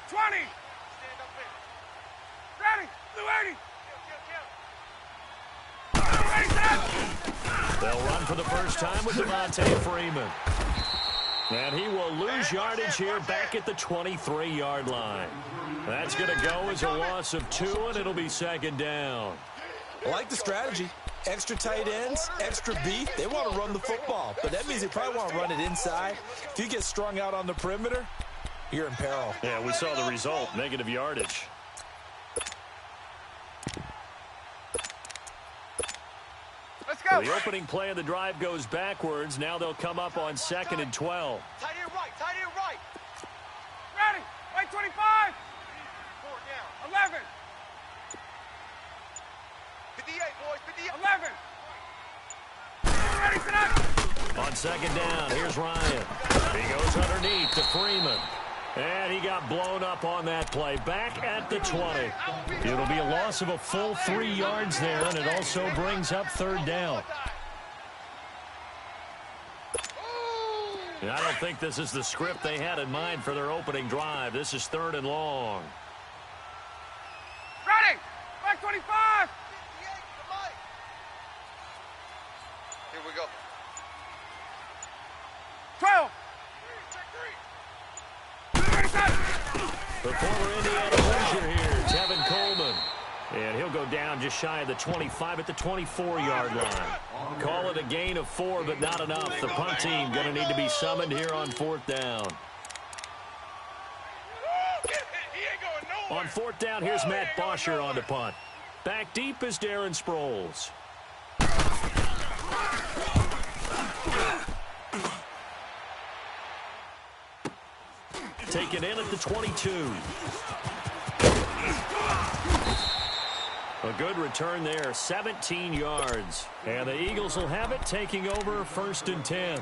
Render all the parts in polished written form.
20. Ready. Blue 80. They'll run for the first time with Devontae Freeman. And he will lose yardage here back at the 23-yard line. That's going to go as a loss of 2, and it'll be second down. I like the strategy. Extra tight ends, extra beef. They want to run the football, but that means they probably want to run it inside. If you get strung out on the perimeter, you're in peril. Yeah, we saw the result, negative yardage. Let's go. The opening play of the drive goes backwards. Now they'll come up on 2nd and 12. Tight end right. Ready. Right 25. 4 down. 11. 58, boys. 58. 11. Ready for that. On second down, here's Ryan. He goes underneath to Freeman. And he got blown up on that play. Back at the 20. It'll be a loss of a full 3 yards there, and it also brings up third down. And I don't think this is the script they had in mind for their opening drive. This is 3rd and long. Ready. Back 25. Here we go. 12. The former Indiana Hoosier here, Tevin Coleman. And he'll go down just shy of the 25 at the 24-yard line. Call it a gain of 4, but not enough. The punt team going to need to be summoned here on 4th down. On 4th down, here's Matt Bosher on to punt. Back deep is Darren Sproles. Taken in at the 22. A good return there, 17 yards. And the Eagles will have it, taking over 1st and 10.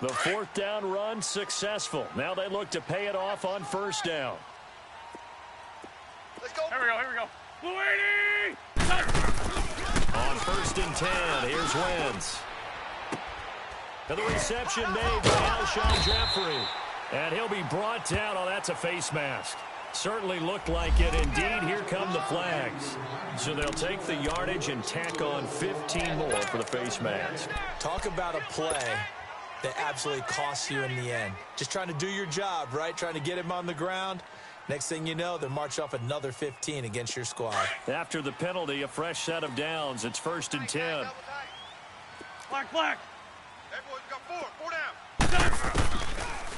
The 4th down run successful. Now they look to pay it off on 1st down. Let's go. Here we go. Blue 80. On 1st and 10, here's Wentz. And the reception made by Alshon Jeffrey. And he'll be brought down. Oh, that's a face mask. Certainly looked like it. Indeed, here come the flags. So they'll take the yardage and tack on 15 more for the face mask. Talk about a play that absolutely costs you in the end. Just trying to do your job, right? Trying to get him on the ground. Next thing you know, they'll march off another 15 against your squad. After the penalty, a fresh set of downs. It's 1st and 10. Black. Hey, boys, we got 4 down.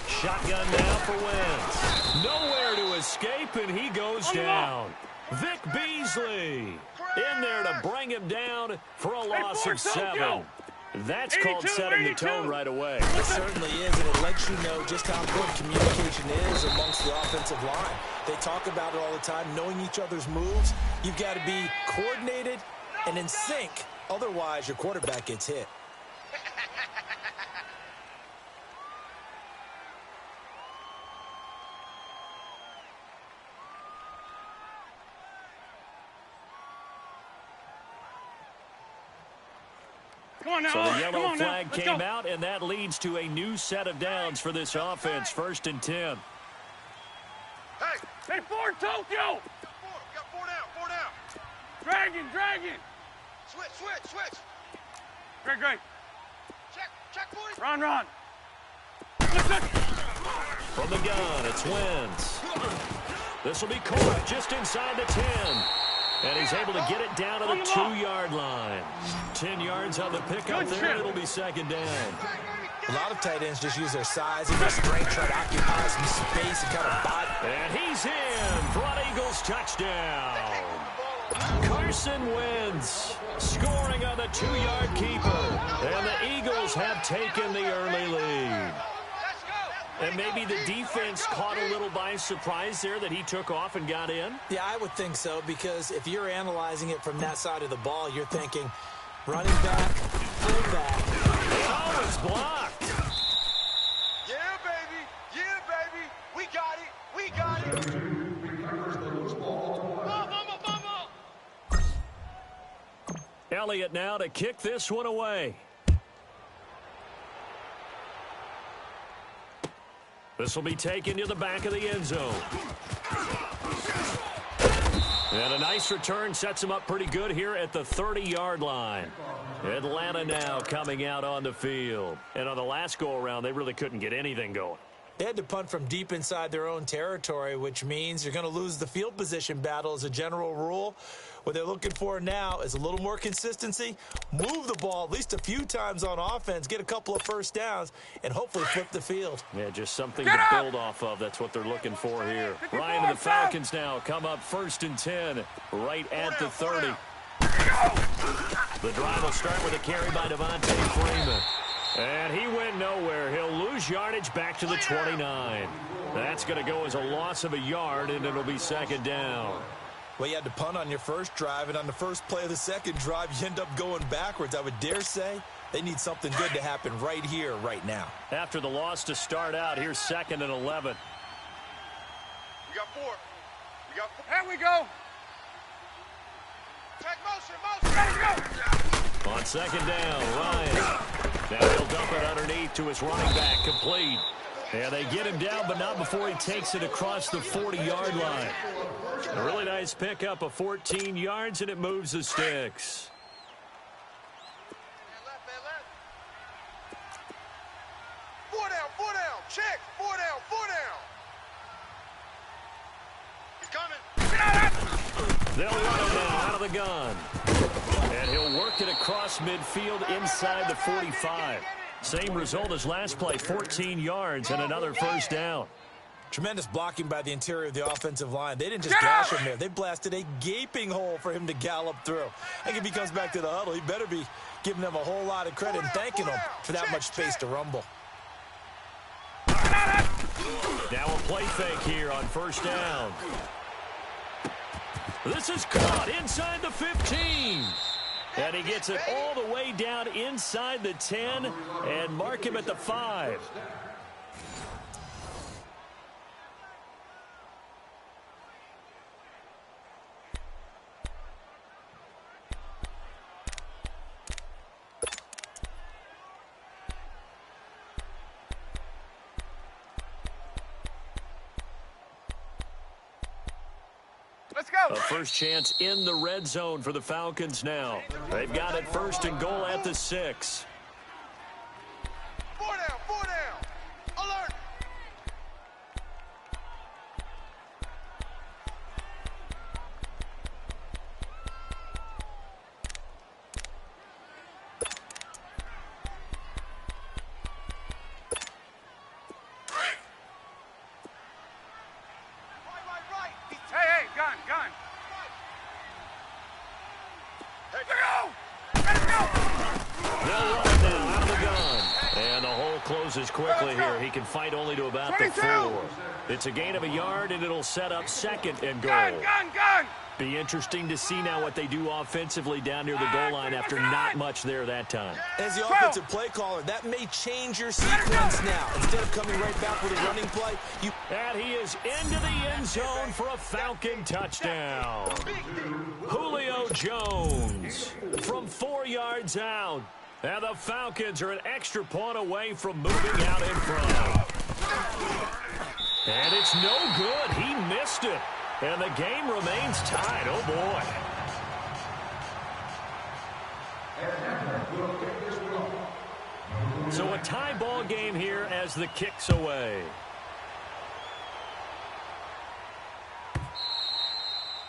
Shotgun now for Wentz. Nowhere to escape, and he goes down. Vic Beasley in there to bring him down for a loss of 7. That's called setting the tone right away. It certainly is, and it lets you know just how important communication is amongst the offensive line. They talk about it all the time, knowing each other's moves. You've got to be coordinated and in sync. Otherwise, your quarterback gets hit. So the yellow flag came out, and that leads to a new set of downs for this offense. 1st and 10. Hey, 4 Tokyo. We got 4 down. Dragon. Switch. Great. Check, boys. Run. From the gun, it's Wentz. This will be caught just inside the 10. And he's able to get it down to the 2-yard line. 10 yards on the pickup there, and it'll be 2nd down. A lot of tight ends just use their size and their strength, try to occupy some space and kind of body. And he's in for an Eagles touchdown. Carson Wentz scoring on the 2-yard keeper. And the Eagles have taken the early lead. And maybe the defense caught a little by surprise there that he took off and got in? Yeah, I would think so, because if you're analyzing it from that side of the ball, you're thinking running back, fullback. Oh, it's blocked. Yeah, baby. We got it. Elliott now to kick this one away. This will be taken to the back of the end zone. And a nice return sets him up pretty good here at the 30-yard line. Atlanta now coming out on the field. And on the last go-around, they really couldn't get anything going. They had to punt from deep inside their own territory, which means you're going to lose the field position battle as a general rule. What they're looking for now is a little more consistency, move the ball at least a few times on offense, get a couple of first downs, and hopefully flip the field. Yeah, just something to build off of. That's what they're looking for here. Ryan and the Falcons now come up 1st and 10, right at the 30. The drive will start with a carry by Devontae Freeman. And he went nowhere. He'll lose yardage back to the 29. That's going to go as a loss of a yard, and it'll be 2nd down. Well, you had to punt on your first drive, and on the first play of the second drive, you end up going backwards. I would dare say they need something good to happen right here, right now. After the loss to start out, here's 2nd and 11. We got 4. We got 4. Here we go. Check motion. Ready to go. On 2nd down, Ryan. Now he'll dump it underneath to his running back, complete. Yeah, they get him down, but not before he takes it across the 40-yard line. A really nice pickup of 14 yards, and it moves the sticks. Four down. Check. 4 down. He's coming. They'll run him now out of the gun. And he'll work it across midfield inside the 45. Same result as last play, 14 yards and another first down. Tremendous blocking by the interior of the offensive line. They didn't just gash him there. They blasted a gaping hole for him to gallop through. I think if he comes back to the huddle, he better be giving them a whole lot of credit and thanking them for that much space to rumble. Now a play fake here on 1st down. This is caught inside the 15. And he gets it all the way down inside the 10 and mark him at the 5. Let's go. A first chance in the red zone for the Falcons now. They've got it 1st and goal at the 6. 4 down. Alert. Right. Hey, gun. They'll run it now out of the gun. And the hole closes quickly here. He can fight only to about the 4. It's a gain of a yard, and it'll set up 2nd and goal. Gun. Be interesting to see now what they do offensively down near the goal line after not much there that time. As the offensive play caller, that may change your sequence now. Instead of coming right back with a running play, And he is into the end zone for a Falcon touchdown. Julio Jones from 4 yards out. And the Falcons are an extra point away from moving out in front. And it's no good. He missed it. And the game remains tied. Oh, boy. So a tie ball game here as the kick's away.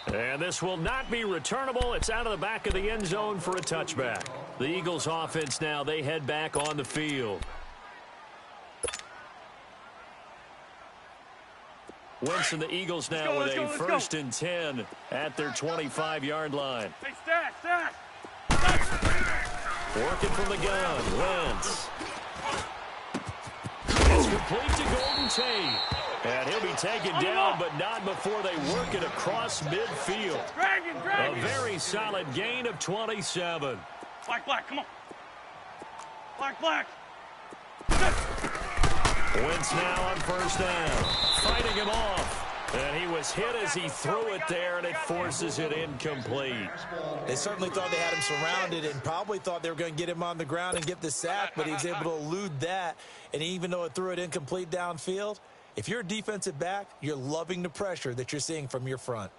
And this will not be returnable. It's out of the back of the end zone for a touchback. The Eagles offense now, they head back on the field. Wentz and the Eagles now with a 1st and 10 at their 25-yard line. Hey, stash. Working from the gun, Wentz. It's complete to Golden Tate. And he'll be taken down, but not before they work it across midfield. Dragon. A very solid gain of 27. Black, come on. Black. Wentz now on 1st down. Fighting him off. And he was hit as he threw it there, and it forces it incomplete. They certainly thought they had him surrounded and probably thought they were going to get him on the ground and get the sack, but he was able to elude that. And even though it threw it incomplete downfield, if you're a defensive back, you're loving the pressure that you're seeing from your front.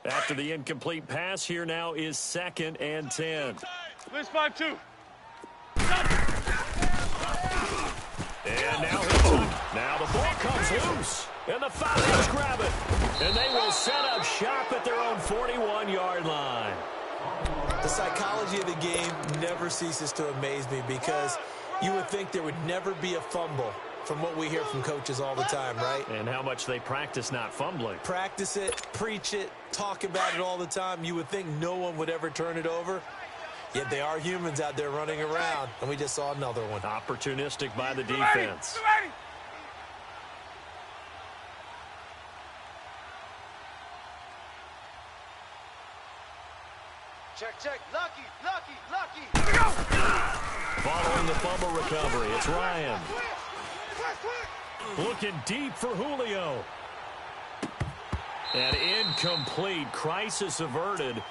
After the incomplete pass, here now is 2nd and 10. List 5-2. And now the ball comes loose. And the Falcons grab it. And they will set up shop at their own 41-yard line. The psychology of the game never ceases to amaze me because you would think there would never be a fumble from what we hear from coaches all the time, right? And how much they practice not fumbling. Practice it, preach it, talk about it all the time. You would think no one would ever turn it over. Yet they are humans out there running around, and we just saw another one. Opportunistic by the defense. Check. Lucky. Following the fumble recovery, it's Ryan. Looking deep for Julio. And incomplete. Crisis averted.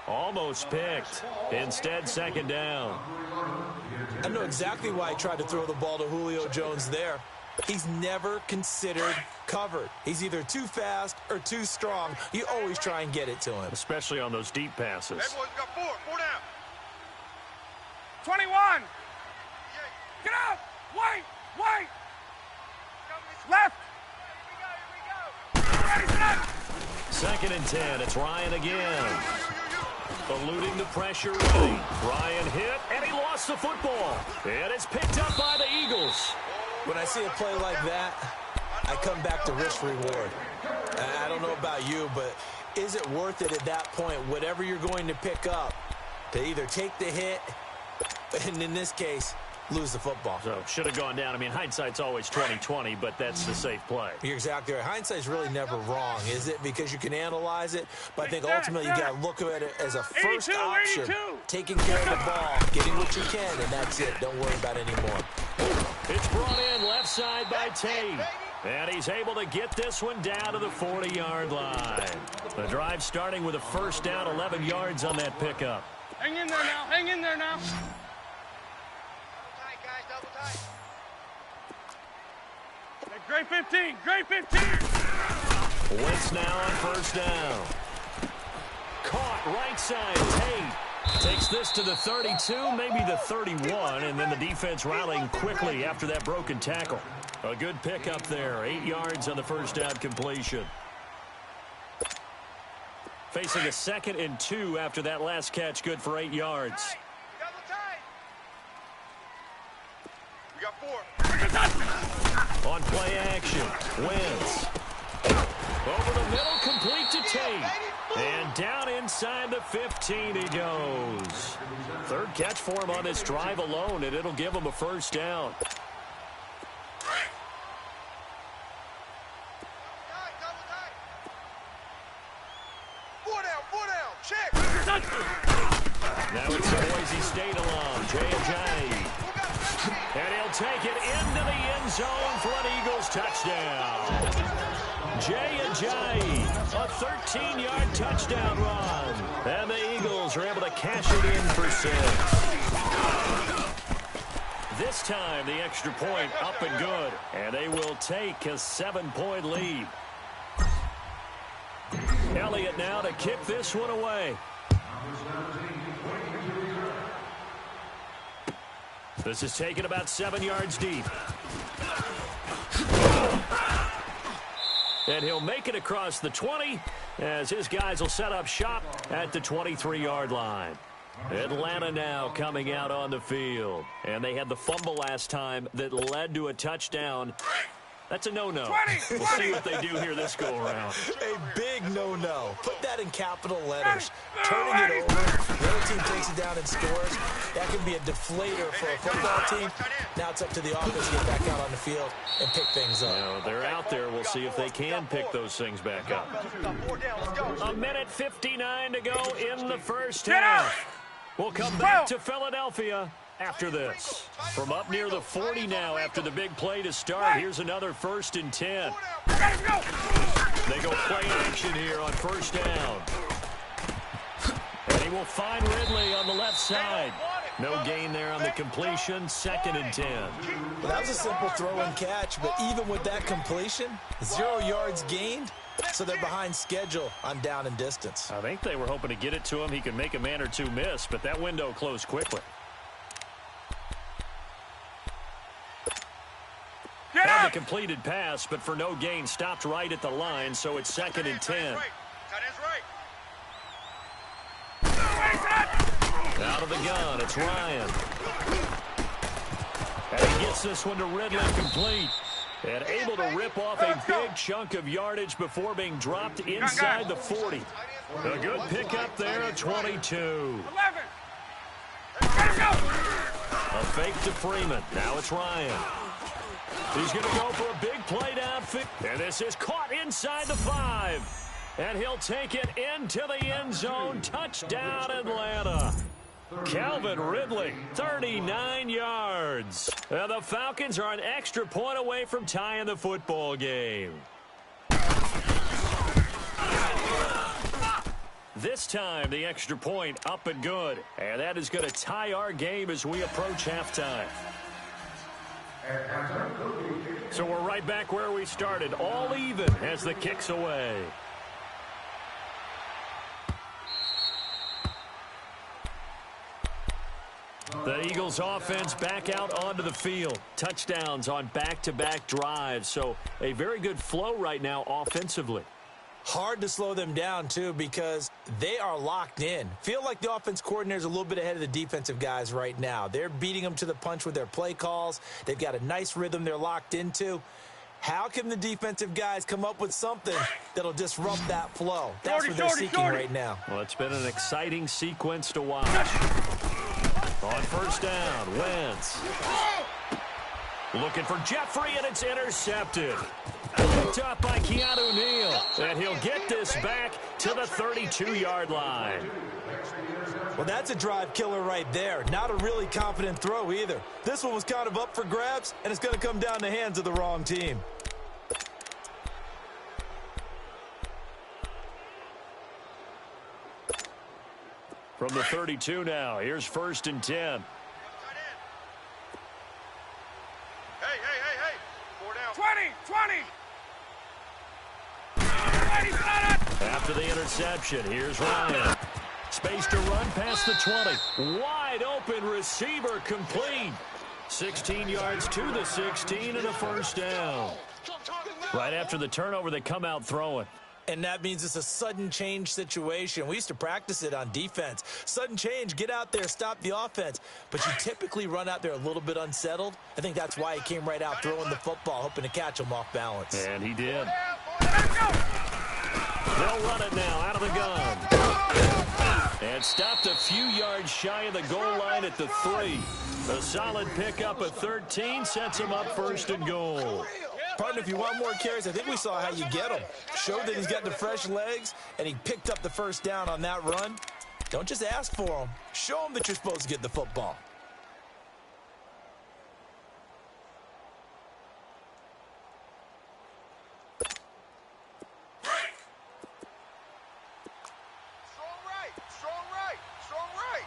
Almost picked. Instead, 2nd down. I know exactly why he tried to throw the ball to Julio Jones there. He's never considered covered. He's either too fast or too strong. You always try and get it to him. Especially on those deep passes. Hey, boys, we got 4 down. 21. Get up. Wait. Left. Here we go. 2nd and 10. It's Ryan again. Eluding the pressure running. Ryan hit, and he lost the football. And it's picked up by the Eagles. When I see a play like that, I come back to risk reward. I don't know about you, but is it worth it at that point, whatever you're going to pick up, to either take the hit, and in this case, lose the football? So, should have gone down. I mean, hindsight's always 20/20, but that's the safe play. You're exactly right. Hindsight's really never wrong, is it? Because you can analyze it, but I think ultimately you got to look at it as a first option. 82. Taking care of the ball, getting what you can, and that's it. Don't worry about it anymore. It's brought in left side by Tate. And he's able to get this one down to the 40-yard line. The drive starting with a 1st down, 11 yards on that pickup. Hang in there now. Double tight. Hey, great 15. Wentz now on 1st down. Caught right side, Tate. Takes this to the 32, maybe the 31, and then the defense rallying quickly after that broken tackle. A good pickup there, 8 yards on the 1st down completion. Facing a 2nd and 2 after that last catch, good for 8 yards. We got 4. On play action, Wentz. Over the middle, complete to Tate. And down inside the 15 he goes. 3rd catch for him on this drive alone, and it'll give him a 1st down. Four down, check. Now it's Boise State along, J&J. And he'll take it into the end zone for an Eagles touchdown. J&J, a 13-yard touchdown run. And the Eagles are able to cash it in for 6. This time, the extra point up and good. And they will take a 7-point lead. Elliott now to kick this one away. This is taken about 7 yards deep. And he'll make it across the 20 as his guys will set up shop at the 23-yard line. Atlanta now coming out on the field. And they had the fumble last time that led to a touchdown. That's a no-no. We'll see what they do here this go-around. A big no-no. Put that in capital letters. Turning it over, the other team takes it down and scores. That can be a deflator for a football team. Now it's up to the offense to get back out on the field and pick things up. You know, they're out there. We'll see if they can pick those things back up. A minute 59 to go in the first half. We'll come back to Philadelphia after this. From up near the 40 now after the big play to start. Here's another 1st and 10. They go play action here on 1st down. And he will find Ridley on the left side. No gain there on the completion. 2nd and 10. Well, that was a simple throw and catch, but even with that completion, 0 yards gained, so they're behind schedule on down and distance. I think they were hoping to get it to him. He could make a man or two miss, but that window closed quickly. Had the completed pass, but for no gain, stopped right at the line, so it's 2nd and 10. Out of the gun, it's Ryan. And he gets this one to Ridley complete. And able to rip off a big chunk of yardage before being dropped inside the 40. A good pickup there at 22. A fake to Freeman. Now it's Ryan. He's going to go for a big play downfield. And this is caught inside the 5. And he'll take it into the end zone. Touchdown, Atlanta. Calvin Ridley, 39 yards. And the Falcons are an extra point away from tying the football game. This time, the extra point up and good. And that is going to tie our game as we approach halftime. So we're right back where we started, all even as the kick's away. The Eagles offense back out onto the field. Touchdowns on back-to-back drives. So a very good flow right now offensively. Hard to slow them down, too, because they are locked in. Feel like the offense coordinator is a little bit ahead of the defensive guys right now. They're beating them to the punch with their play calls. They've got a nice rhythm they're locked into. How can the defensive guys come up with something that'll disrupt that flow? That's what they're seeking right now. Well, it's been an exciting sequence to watch. On 1st down, Wentz. Looking for Jeffrey, and it's intercepted. Picked up by Keanu Neal. And he'll get this back to the 32-yard line. Well, that's a drive killer right there. Not a really confident throw either. This one was kind of up for grabs, and it's going to come down the hands of the wrong team. From the 32 now, here's 1st and 10. Hey. 4 down. 20. After the interception, here's Ryan. Space to run past the 20. Wide open receiver complete. 16 yards to the 16 and a 1st down. Right after the turnover, they come out throwing. And that means it's a sudden change situation. We used to practice it on defense. Sudden change, get out there, stop the offense. But you typically run out there a little bit unsettled. I think that's why he came right out throwing the football, hoping to catch him off balance. And he did. They'll run it now out of the gun. And stopped a few yards shy of the goal line at the 3. A solid pickup of 13 sets him up 1st and goal. Partner, if you want more carries, I think we saw how you get him. Showed that he's got the fresh legs, and he picked up the 1st down on that run. Don't just ask for him. Show him that you're supposed to get the football. Strong right.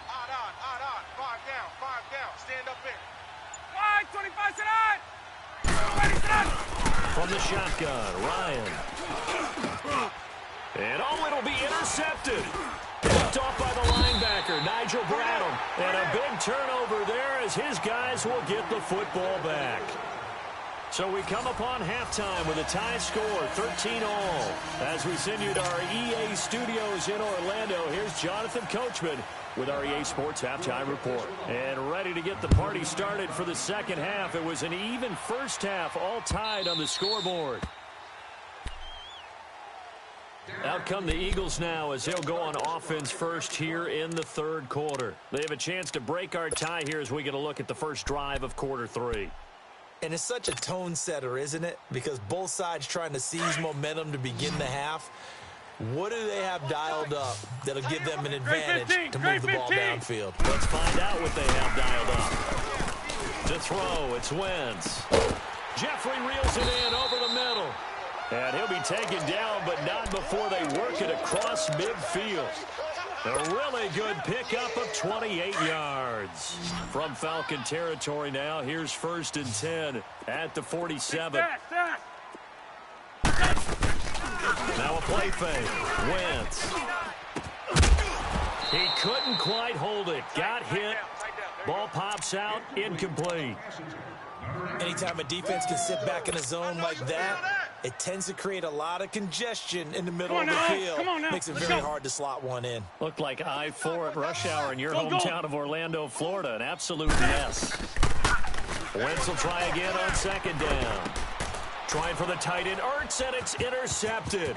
Odd on. 5 down. Stand up in. 25, sit on! From the shotgun, Ryan. And it'll be intercepted. Picked off by the linebacker, Nigel Bradham. And a big turnover there as his guys will get the football back. So we come upon halftime with a tie score, 13-all. As we send you to our EA studios in Orlando, here's Jonathan Coachman with our EA Sports Halftime Report. And ready to get the party started for the second half. It was an even first half, all tied on the scoreboard. Out come the Eagles now as they'll go on offense first here in the 3rd quarter. They have a chance to break our tie here as we get a look at the first drive of quarter 3. And it's such a tone setter, isn't it? Because both sides trying to seize momentum to begin the half. What do they have dialed up that'll give them an advantage to move the ball downfield? Let's find out what they have dialed up. To throw, it's Wentz. Jeffrey reels it in over the middle. And he'll be taken down, but not before they work it across midfield. A really good pickup of 28 yards. From Falcon territory now, here's 1st and 10 at the 47. Now a play fake. Wentz. He couldn't quite hold it. Got hit. Ball pops out. Incomplete. Anytime a defense can sit back in a zone like that, it tends to create a lot of congestion in the middle of the field. Makes it very hard to slot one in. Looked like I-4 at rush hour in your hometown of Orlando, Florida. An absolute mess. Wentz will try again on 2nd down. Trying for the tight end, Ertz, and it's intercepted.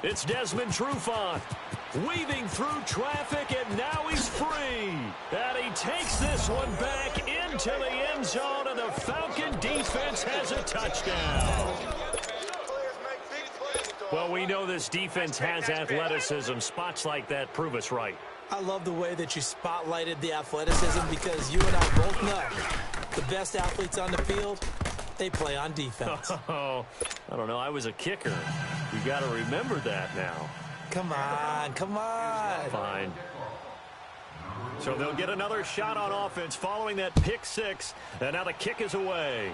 It's Desmond Trufant weaving through traffic, and now he's free. And he takes this one back into the end zone, and the Falcon defense has a touchdown. Well, we know this defense has athleticism. Spots like that prove us right. I love the way that you spotlighted the athleticism, because you and I both know the best athletes on the field, they play on defense. Oh, I don't know. I was a kicker. You got to remember that now. Come on, come on. Fine. So they'll get another shot on offense following that pick 6, and now the kick is away.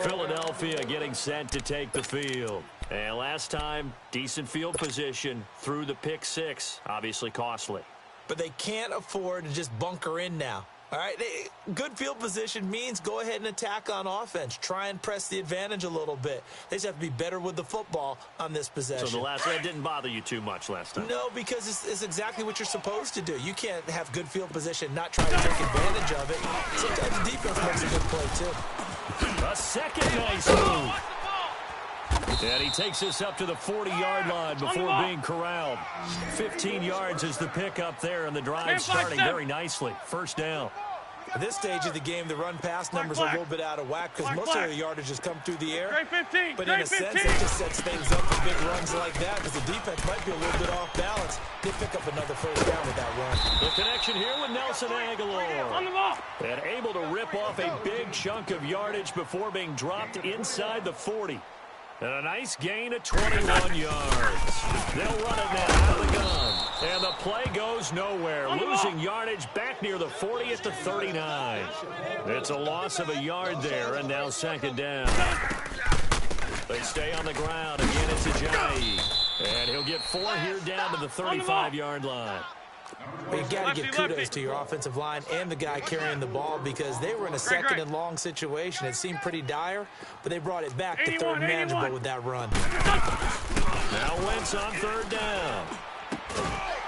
Philadelphia getting set to take the field. And last time, decent field position through the pick 6, obviously costly. But they can't afford to just bunker in now. All right, good field position means go ahead and attack on offense. Try and press the advantage a little bit. They just have to be better with the football on this possession. So that didn't bother you too much last time? No, because it's exactly what you're supposed to do. You can't have good field position, not try to take advantage of it. Sometimes the defense makes a good play, too. A second nice move. And he takes this up to the 40-yard line before being corralled. 15 yards is the pickup there, and the drive starting very nicely. 1st down. At this stage of the game, the run-pass numbers are a little bit out of whack because most of their yardage has come through the air. But in a sense, it just sets things up for big runs like that because the defense might be a little bit off balance. They pick up another 1st down with that run. The connection here with Nelson Agholor. And able to rip off a big chunk of yardage before being dropped inside the 40. And a nice gain of 21 yards. They'll run it now out of the gun. And the play goes nowhere. Losing yardage back near the 40 at the 39. It's a loss of a yard there, and now 2nd down. They stay on the ground. Again, it's Ajayi. And he'll get 4 here down to the 35-yard line. But you got to give kudos to your offensive line and the guy carrying the ball because they were in a 2nd and long situation. It seemed pretty dire, but they brought it back to 3rd manageable with that run. Now Wentz on 3rd down.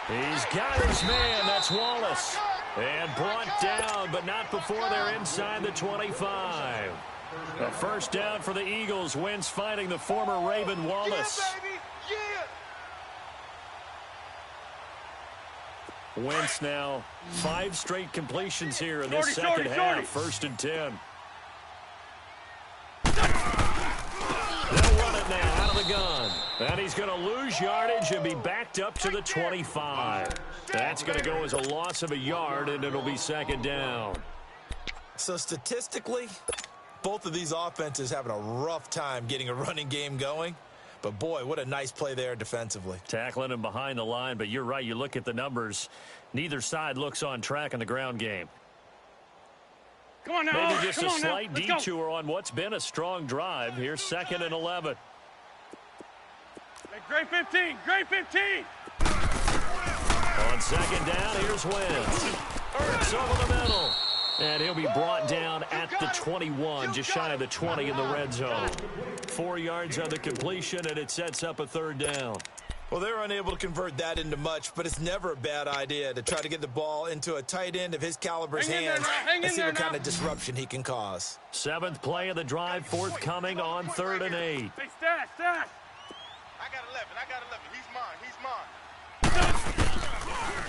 He's got his man. That's Wallace. And brought down, but not before they're inside the 25. A 1st down for the Eagles. Wentz fighting the former Raven Wallace. Wentz now 5 straight completions here in this second half. 1st and 10. They'll run it now out of the gun. And he's going to lose yardage and be backed up to the 25. That's going to go as a loss of a yard, and it'll be 2nd down. So statistically, both of these offenses having a rough time getting a running game going. But, boy, what a nice play there defensively. Tackling him behind the line, but you're right. You look at the numbers. Neither side looks on track in the ground game. Come on now. Maybe just a slight detour on what's been a strong drive. Here's 2nd and 11. Great 15. Great 15. On 2nd down, here's Wentz. Ertz over the middle. And he'll be brought down at the 21, just shy of the 20 in the red zone. 4 yards on the completion, and it sets up a 3rd down. Well, they're unable to convert that into much, but it's never a bad idea to try to get the ball into a tight end of his caliber's hands and see what kind of disruption he can cause. 7th play of the drive forthcoming on 3rd and 8. Hey, stash. I got 11. He's mine.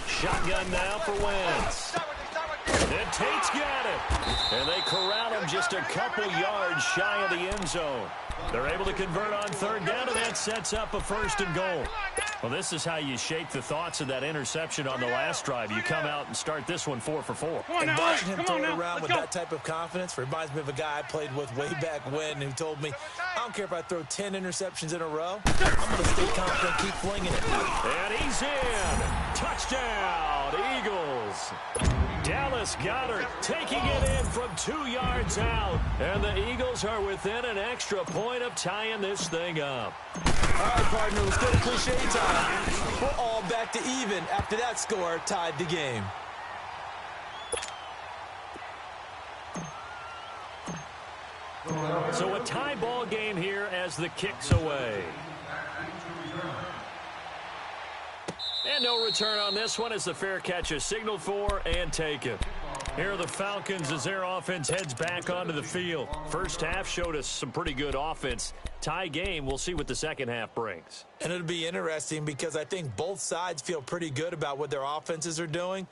Shotgun now for Wentz. And Tate's got it. And they corral him just a couple yards shy of the end zone. They're able to convert on third down, and that sets up a 1st and goal. Well, this is how you shake the thoughts of that interception on the last drive. You come out and start this one 4 for 4. And watching him throw it around with that type of confidence reminds me of a guy I played with way back when who told me, I don't care if I throw 10 interceptions in a row. I'm going to stay confident, keep flinging it. And he's in. Touchdown, Eagles. Dallas Goedert taking it in from 2 yards out. And the Eagles are within an extra point of tying this thing up. All right, partner, let's go to cliche time. We're all back to even after that score tied the game. So a tie ball game here as the kick's away. And no return on this one as the fair catch is signaled for and taken. Here are the Falcons as their offense heads back onto the field. First half showed us some pretty good offense. Tie game, we'll see what the second half brings. And it'll be interesting because I think both sides feel pretty good about what their offenses are doing.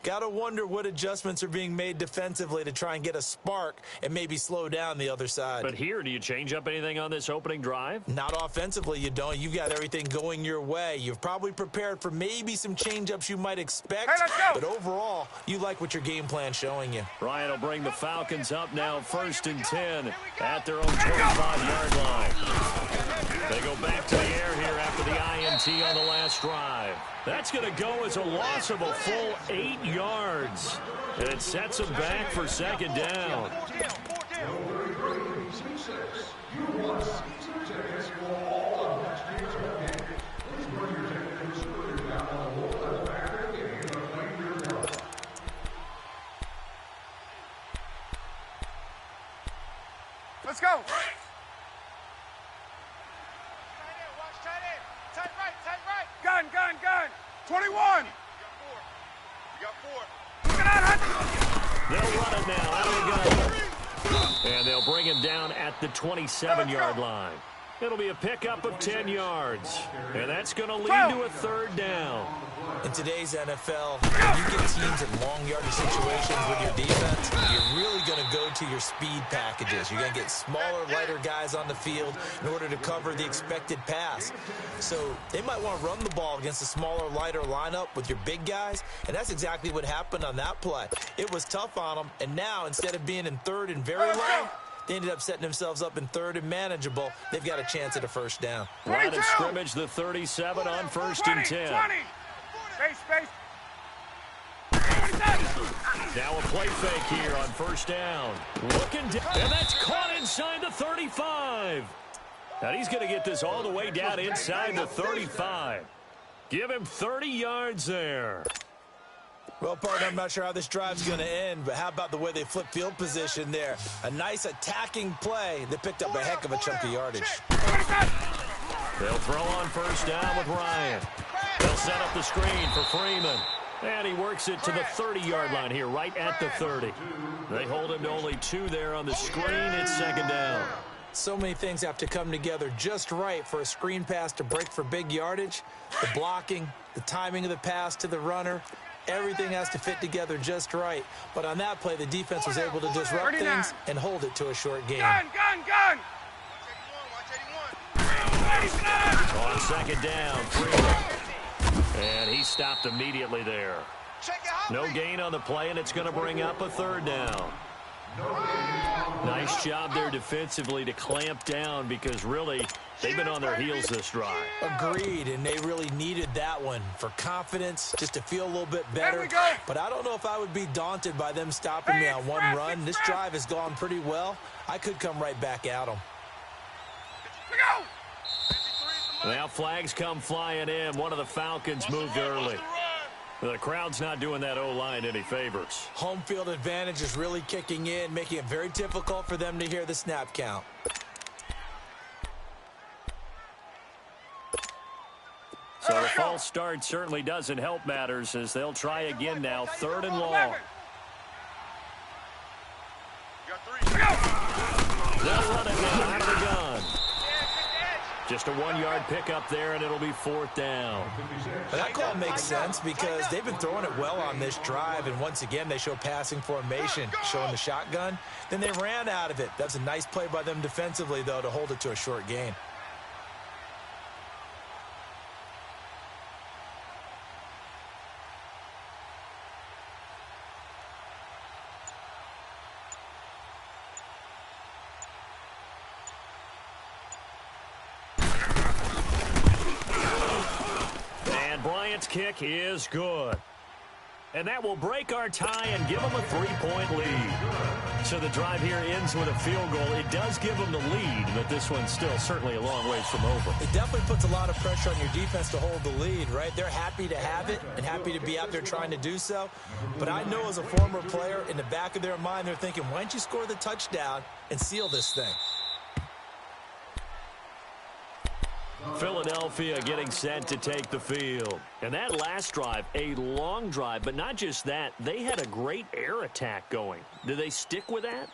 Got to wonder what adjustments are being made defensively to try and get a spark and maybe slow down the other side. But here, do you change up anything on this opening drive? Not offensively, you don't. You've got everything going your way. You've probably prepared for maybe some change-ups you might expect. Hey, let's go. But overall, you like what your game plan's showing you. Ryan will bring the Falcons up now 1st and 10 at their own 25-yard line. They go back to the air here after the INT on the last drive. That's going to go as a loss of a full 8 yards. And it sets them back for second down. Let's go. Gun. 21. You got 4. Look at that. They'll run it now. Out they go. And they'll bring him down at the 27-yard line. It'll be a pickup of 10 yards. And that's going to lead to a 3rd down. In today's NFL, when you get teams in long yardage situations with your defense, you're really going to go to your speed packages. You're going to get smaller, lighter guys on the field in order to cover the expected pass. So they might want to run the ball against a smaller, lighter lineup with your big guys, and that's exactly what happened on that play. It was tough on them, and now instead of being in 3rd and very low, they ended up setting themselves up in 3rd and manageable. They've got a chance at a 1st down. Line of scrimmage, the 37 on 1st and 10. 20. Space. Now a play fake here on 1st down. Looking down, and that's caught inside the 35. And he's going to get this all the way down inside the 35. Give him 30 yards there. Well, partner, I'm not sure how this drive's going to end, but how about the way they flip field position there? A nice attacking play that picked up a heck of a chunk of yardage. They'll throw on 1st down with Ryan. They'll set up the screen for Freeman. And he works it to the 30-yard line here, right at the 30. They hold him to only 2 there on the screen. It's 2nd down. So many things have to come together just right for a screen pass to break for big yardage. The blocking, the timing of the pass to the runner, everything has to fit together just right. But on that play, the defense was able to disrupt things and hold it to a short game. Gun. On 2nd down, Freeman. And he stopped immediately there. No gain on the play, and it's going to bring up a 3rd down. Nice job there defensively to clamp down because really they've been on their heels this drive. Agreed, and they really needed that one for confidence, just to feel a little bit better. But I don't know if I would be daunted by them stopping me on one run. This drive has gone pretty well. I could come right back at them. Now flags come flying in. One of the Falcons moved early. The crowd's not doing that O-line any favors. Home field advantage is really kicking in, making it very difficult for them to hear the snap count. So the false start certainly doesn't help matters as they'll try again now. 3rd and long. They'll run it now out of the gun. Just a 1-yard pickup there, and it'll be 4th down. But that call makes sense because they've been throwing it well on this drive, and once again, they show passing formation, showing the shotgun. Then they ran out of it. That's a nice play by them defensively, though, to hold it to a short gain. Bryant's kick is good. And that will break our tie and give them a 3-point lead. So the drive here ends with a field goal. It does give them the lead, but this one's still certainly a long ways from over. It definitely puts a lot of pressure on your defense to hold the lead, right? They're happy to have it and happy to be out there trying to do so. But I know as a former player, in the back of their mind, they're thinking, why don't you score the touchdown and seal this thing? Philadelphia getting set to take the field. And that last drive, a long drive, but not just that. They had a great air attack going. Do they stick with that?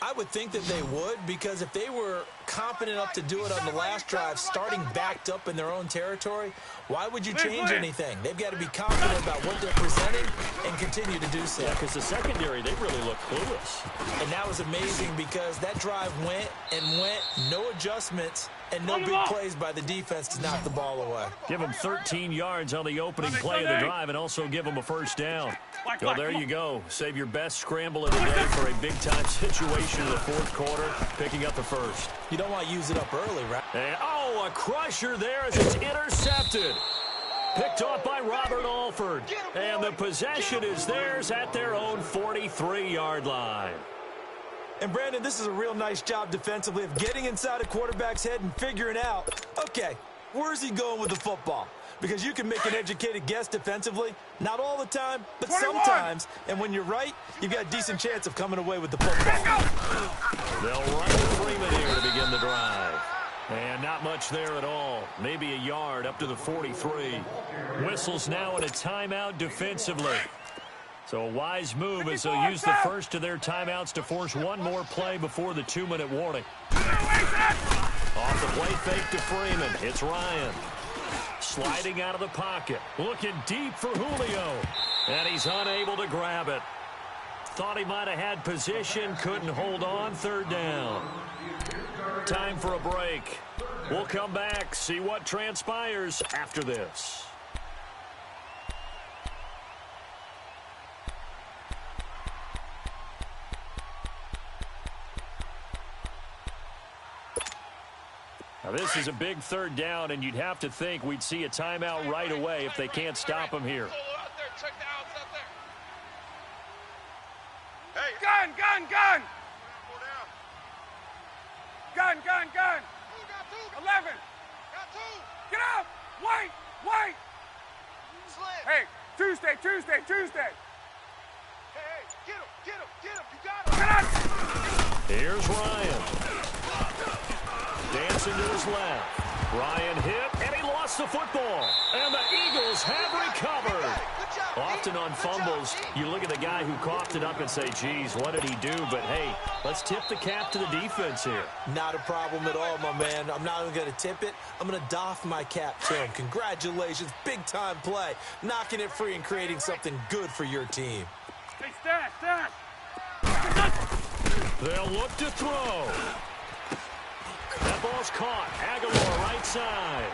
I would think that they would, because if they were confident enough to do it on the last drive, starting backed up in their own territory, why would you change anything? They've got to be confident about what they're presenting and continue to do so. Yeah, because the secondary, they really look clueless. And that was amazing because that drive went and went, no adjustments, and no big plays by the defense to knock the ball away. Give them 13 yards on the opening play of the drive and also give them a first down. Well, there you go. Save your best scramble of the day for a big-time situation in the 4th quarter, picking up the first. You don't want to use it up early, right? And, oh, a crusher there as it's intercepted. Picked off by Robert Alford. And the possession is theirs at their own 43-yard line. And, Brandon, this is a real nice job defensively of getting inside a quarterback's head and figuring out, okay, where's he going with the football? Because you can make an educated guess defensively, not all the time, but 21. Sometimes. And when you're right, you've got a decent chance of coming away with the football. They'll run to Freeman here to begin the drive. And not much there at all. Maybe a yard up to the 43. Whistles now in a timeout defensively. So a wise move as they'll use the first of their timeouts to force one more play before the 2-minute warning. Off the play fake to Freeman. It's Ryan. Sliding out of the pocket. Looking deep for Julio. And he's unable to grab it. Thought he might have had position. Couldn't hold on. 3rd down. Time for a break. We'll come back. See what transpires after this. Now this is a big 3rd down, and you'd have to think we'd see a timeout right away if they can't stop him here. Hey, gun, gun, gun! Gun, gun, gun! 11! Get up! Wait! Wait! Hey, Tuesday! Hey, get him! You got him! Here's Ryan. Dancing to his left. Ryan hit, and he lost the football. And the Eagles have recovered. Often on fumbles, you look at the guy who coughed it up and say, geez, what did he do? But, hey, let's tip the cap to the defense here. Not a problem at all, my man. I'm not even going to tip it. I'm going to doff my cap to him. Congratulations. Big-time play. Knocking it free and creating something good for your team. Hey, Stash! They'll look to throw. That ball's caught. Aguilar right side.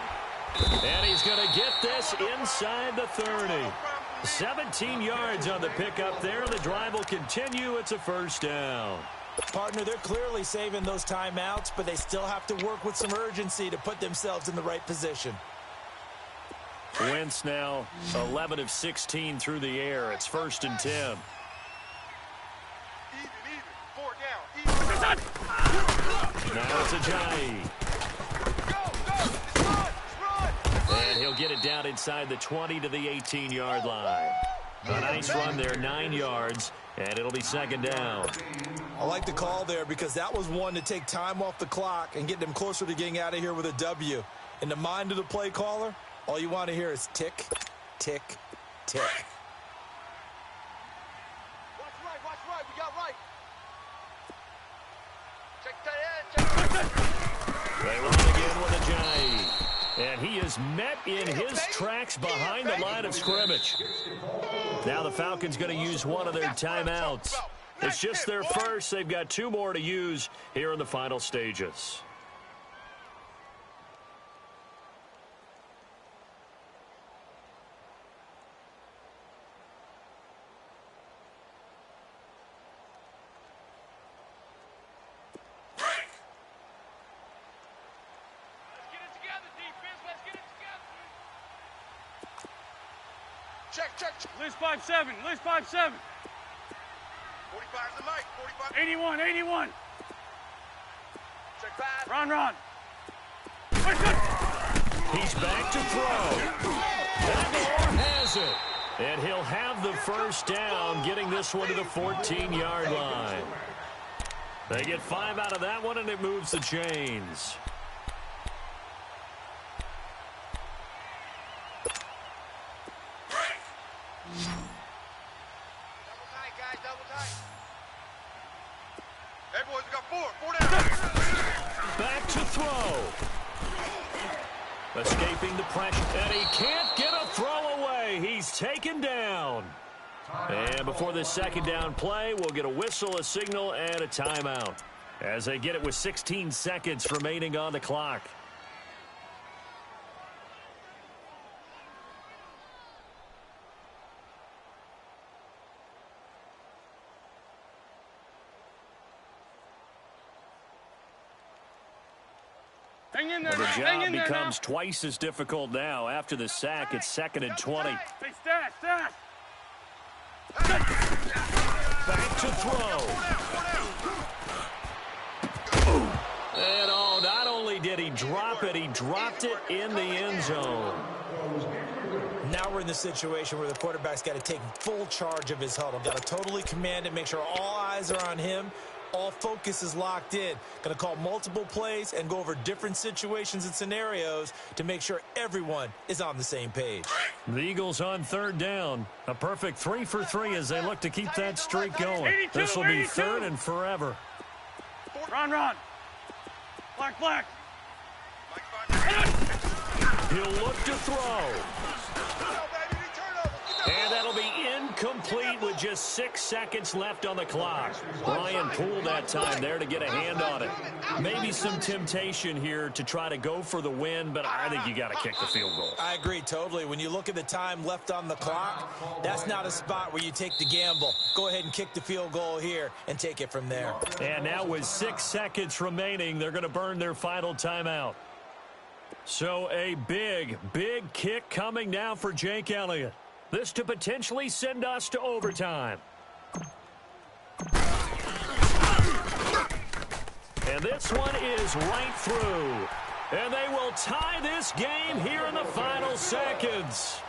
And he's going to get this inside the 30. 17 yards on the pickup there. The drive will continue. It's a 1st down. Partner, they're clearly saving those timeouts, but they still have to work with some urgency to put themselves in the right position. Wentz now 11 of 16 through the air. It's 1st and 10. Even. 4 down. Now it's Ajayi. And he'll get it down inside the 20 to the 18-yard line. A nice run there, 9 yards, and it'll be 2nd down. I like the call there because that was one to take time off the clock and get them closer to getting out of here with a W. In the mind of the play caller, all you want to hear is tick, tick, tick. Watch right. We got right. Check that in. They run again with Ajayi. And he is met in his tracks behind the line of scrimmage. Now the Falcons going to use one of their timeouts. It's just their first. They've got 2 more to use here in the final stages. Check. List 5-7. List 5-7. 45 is the mic. 45. 81. Check 5. Ron. He's back to throw. Aguilar has it. And he'll have the first down, getting this one to the 14-yard line. They get 5 out of that one, and it moves the chains. Double tight, guys. Double tight. Hey, boys, we got 4. 4 down. Back to throw. Escaping the pressure, and he can't get a throw away. He's taken down. And before this second down play, we'll get a whistle, a signal, and a timeout as they get it with 16 seconds remaining on the clock. Hang in there, The hang job in there becomes twice as difficult now. After the sack, it's 2nd and 20. Hey, stash. Back to throw. And not only did he drop it, he dropped it in the end zone. Now we're in the situation where the quarterback's got to take full charge of his huddle. Got to totally command it, make sure all eyes are on him. All focus is locked in. Going to call multiple plays and go over different situations and scenarios to make sure everyone is on the same page. The Eagles on 3rd down. A perfect 3 for 3 as they look to keep that streak going. 82, This will be 82. 3rd and forever. Ron. Black. He'll look to throw. And that'll be incomplete with just 6 seconds left on the clock. Ryan Poole that time there to get a hand on it. Maybe some temptation here to try to go for the win, but I think you got to kick the field goal. I agree totally. When you look at the time left on the clock, that's not a spot where you take the gamble. Go ahead and kick the field goal here and take it from there. And now with 6 seconds remaining, they're going to burn their final timeout. So a big kick coming now for Jake Elliott. This to potentially send us to overtime. And this one is right through. And they will tie this game here in the final seconds.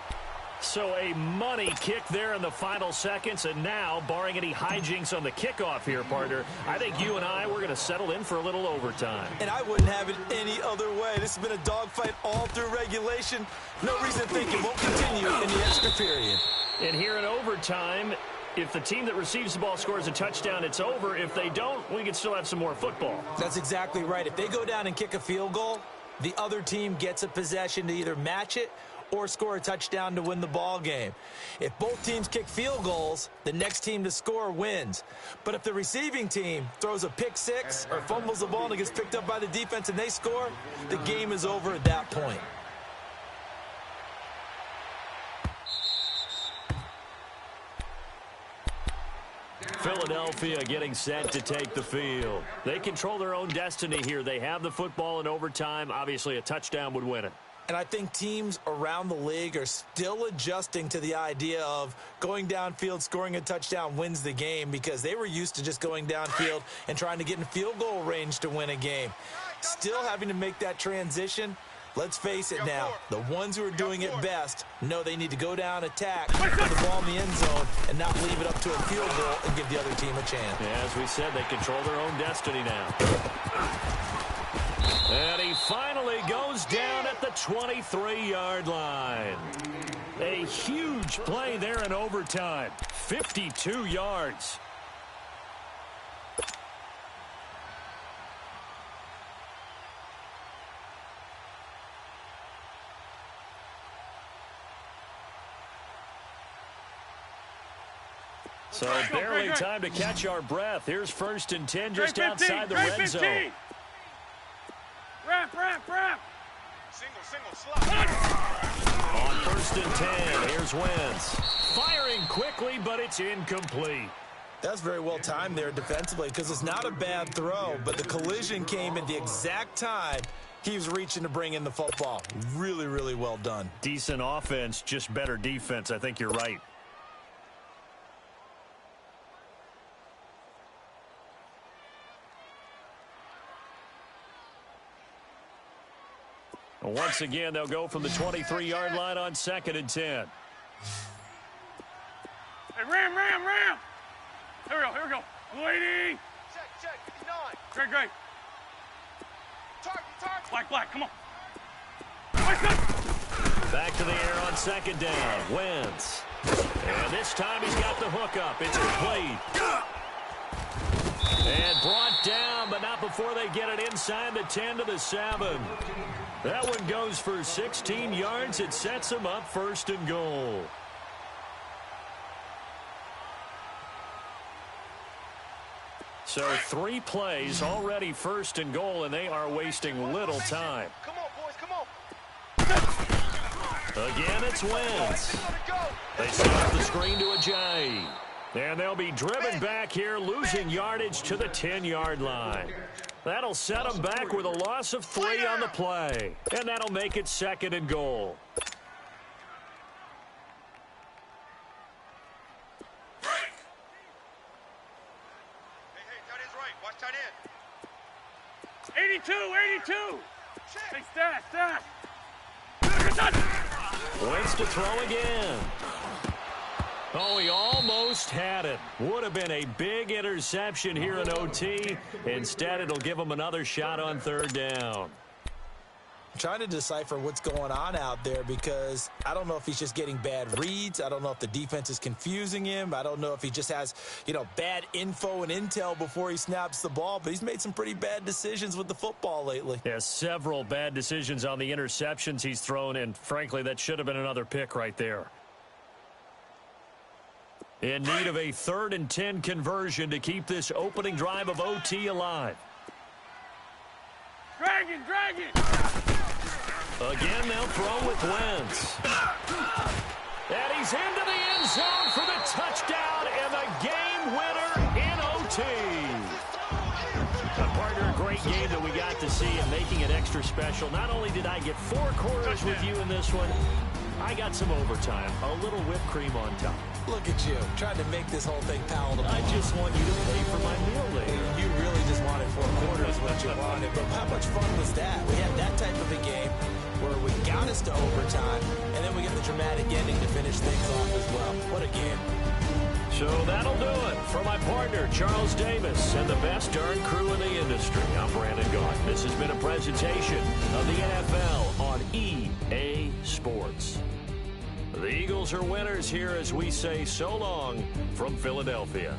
So a money kick there in the final seconds. And now, barring any hijinks on the kickoff here, partner, I think you and we're going to settle in for a little overtime. And I wouldn't have it any other way. This has been a dogfight all through regulation. No reason to think it won't continue in the extra period. And here in overtime, if the team that receives the ball scores a touchdown, it's over. If they don't, we can still have some more football. That's exactly right. If they go down and kick a field goal, the other team gets a possession to either match it or score a touchdown to win the ball game. If both teams kick field goals, the next team to score wins. But if the receiving team throws a pick six or fumbles the ball and it gets picked up by the defense and they score, the game is over at that point. Philadelphia getting set to take the field. They control their own destiny here. They have the football in overtime. Obviously, a touchdown would win it. And I think teams around the league are still adjusting to the idea of going downfield, scoring a touchdown wins the game, because they were used to just going downfield and trying to get in field goal range to win a game. Still having to make that transition. Let's face it now, the ones who are doing it best know they need to go down, attack, put the ball in the end zone, and not leave it up to a field goal and give the other team a chance. Yeah, as we said, they control their own destiny now. And he finally goes down at the 23-yard line. A huge play there in overtime. 52 yards. So barely time to catch our breath. Here's 1st and 10 just outside the red zone. Wrap. Single, slide. On 1st and 10, here's Wentz. Firing quickly, but it's incomplete. That's very well timed there defensively because it's not a bad throw, but the collision came at the exact time he was reaching to bring in the football. Really, really well done. Decent offense, just better defense. I think you're right. Once again, they'll go from the 23-yard line on 2nd and 10. Hey, ram. Here we go. Lady. Check, 59. Great. Target. Black, come on. Back to the air on 2nd down. Wentz. And this time he's got the hook up. It's complete. And brought down, but not before they get it inside the 10 to the 7. That one goes for 16 yards. It sets them up 1st and goal. So 3 plays, already 1st and goal, and they are wasting little time. Come on, boys, come on. Again, it's Wentz. They set up the screen to Ajayi. And they'll be driven back here, losing yardage to the 10-yard line. That'll set them back with a loss of 3 on the play. And that'll make it 2nd and goal. Hey, tight end's right. Watch tight end. 82. Hey, stash. Wentz to throw again. Oh, he almost had it. Would have been a big interception here in OT. Instead, it'll give him another shot on 3rd down. I'm trying to decipher what's going on out there because I don't know if he's just getting bad reads. I don't know if the defense is confusing him. I don't know if he just has, bad info and intel before he snaps the ball. But he's made some pretty bad decisions with the football lately. Yeah, several bad decisions on the interceptions he's thrown, and frankly, that should have been another pick right there. In need of a 3rd and 10 conversion to keep this opening drive of OT alive. Dragon. Again, they'll throw with Wentz. And he's into the end zone for the touchdown and the game winner in OT. Partner, a great game that we got to see and making it extra special. Not only did I get 4 quarters with you in this one, I got some overtime, a little whipped cream on top. Look at you, trying to make this whole thing palatable. I just want you to pay for my meal later. You really just wanted 4 quarters what you wanted. But how much fun was that? We had that type of a game where we got us to overtime, and then we get the dramatic ending to finish things off as well. What a game. So that'll do it for my partner, Charles Davis, and the best darn crew in the industry. I'm Brandon Gaudin. This has been a presentation of the NFL on EA Sports. The Eagles are winners here as we say so long from Philadelphia.